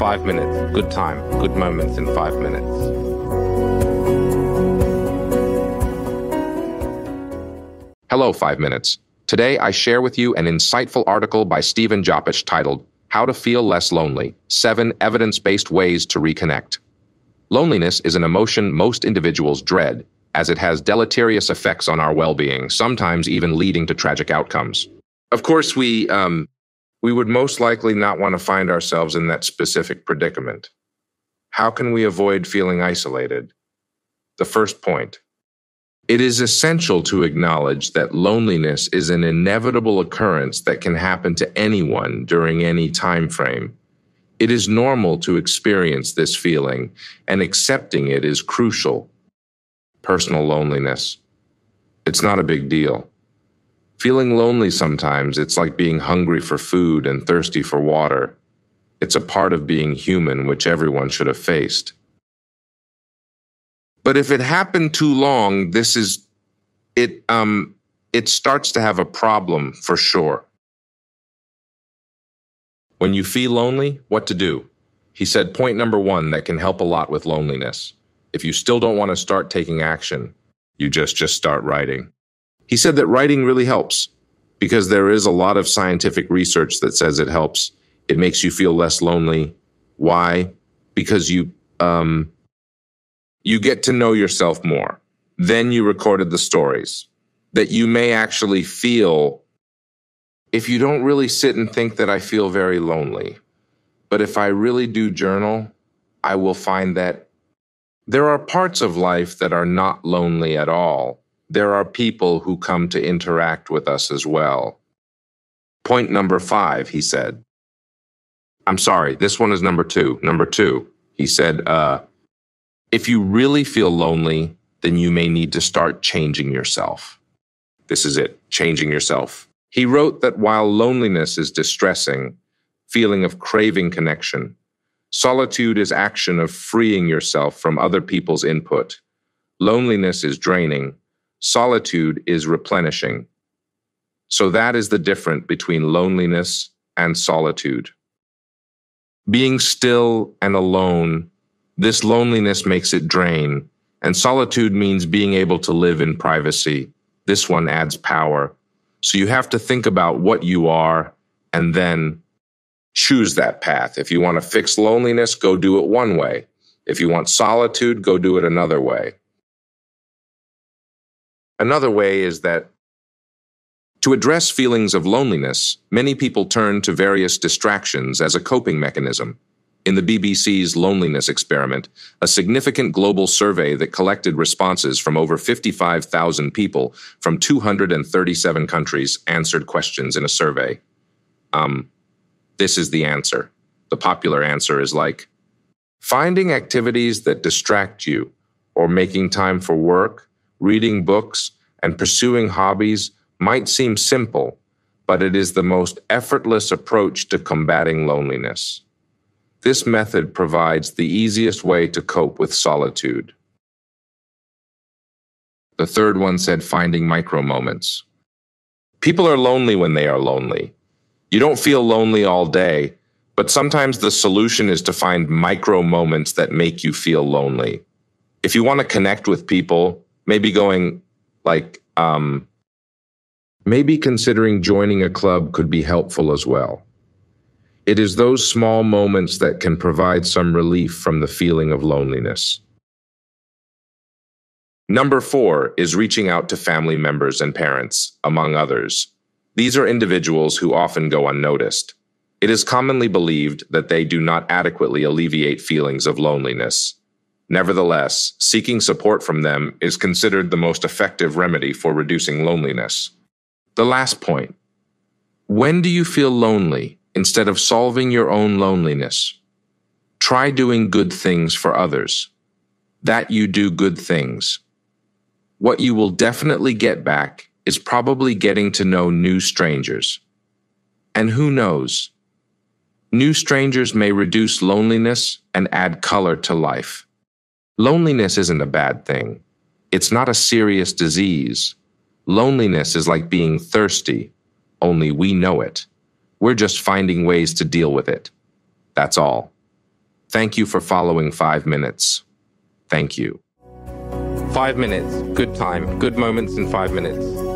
5 minutes. Good time. Good moments in 5 minutes. Hello, 5 minutes. Today, I share with you an insightful article by Stephen Jopish titled, How to Feel Less Lonely, 7 Evidence-Based Ways to Reconnect. Loneliness is an emotion most individuals dread, as it has deleterious effects on our well-being, sometimes even leading to tragic outcomes. Of course, we would most likely not want to find ourselves in that specific predicament. How can we avoid feeling isolated? The first point. It is essential to acknowledge that loneliness is an inevitable occurrence that can happen to anyone during any time frame. It is normal to experience this feeling, and accepting it is crucial. Personal loneliness. It's not a big deal. Feeling lonely sometimes, it's like being hungry for food and thirsty for water. It's a part of being human which everyone should have faced. But if it happened too long, it starts to have a problem for sure. When you feel lonely, what to do? He said point number 1 that can help a lot with loneliness. If you still don't want to start taking action, you just start writing. He said that writing really helps because there is a lot of scientific research that says it helps. It makes you feel less lonely. Why? Because you get to know yourself more. Then you recorded the stories that you may actually feel. If you don't really sit and think that I feel very lonely, but if I really do journal, I will find that there are parts of life that are not lonely at all. There are people who come to interact with us as well. Point number 5, he said. I'm sorry, this one is number 2. Number 2, he said, if you really feel lonely, then you may need to start changing yourself. This is it, changing yourself. He wrote that while loneliness is distressing, feeling of craving connection, solitude is action of freeing yourself from other people's input. Loneliness is draining. Solitude is replenishing. So that is the difference between loneliness and solitude. Being still and alone, this loneliness makes it drain, and solitude means being able to live in privacy. This one adds power. So you have to think about what you are and then choose that path. If you want to fix loneliness, go do it one way. If you want solitude, go do it another way. Another way is that to address feelings of loneliness, many people turn to various distractions as a coping mechanism. In the BBC's Loneliness Experiment, a significant global survey that collected responses from over 55,000 people from 237 countries answered questions in a survey. This is the answer. The popular answer is like, finding activities that distract you, or making time for work, reading books, and pursuing hobbies might seem simple, but it is the most effortless approach to combating loneliness. This method provides the easiest way to cope with solitude. The third one said finding micro moments. People are lonely when they are lonely. You don't feel lonely all day, but sometimes the solution is to find micro moments that make you feel lonely. If you want to connect with people, maybe maybe considering joining a club could be helpful as well. It is those small moments that can provide some relief from the feeling of loneliness. Number 4 is reaching out to family members and parents, among others. These are individuals who often go unnoticed. It is commonly believed that they do not adequately alleviate feelings of loneliness. Nevertheless, seeking support from them is considered the most effective remedy for reducing loneliness. The last point. When do you feel lonely instead of solving your own loneliness? Try doing good things for others. That you do good things. What you will definitely get back is probably getting to know new strangers. And who knows? New strangers may reduce loneliness and add color to life. Loneliness isn't a bad thing. It's not a serious disease. Loneliness is like being thirsty, only we know it. We're just finding ways to deal with it. That's all. Thank you for following 5 minutes. Thank you. 5 minutes, good time, good moments in 5 minutes.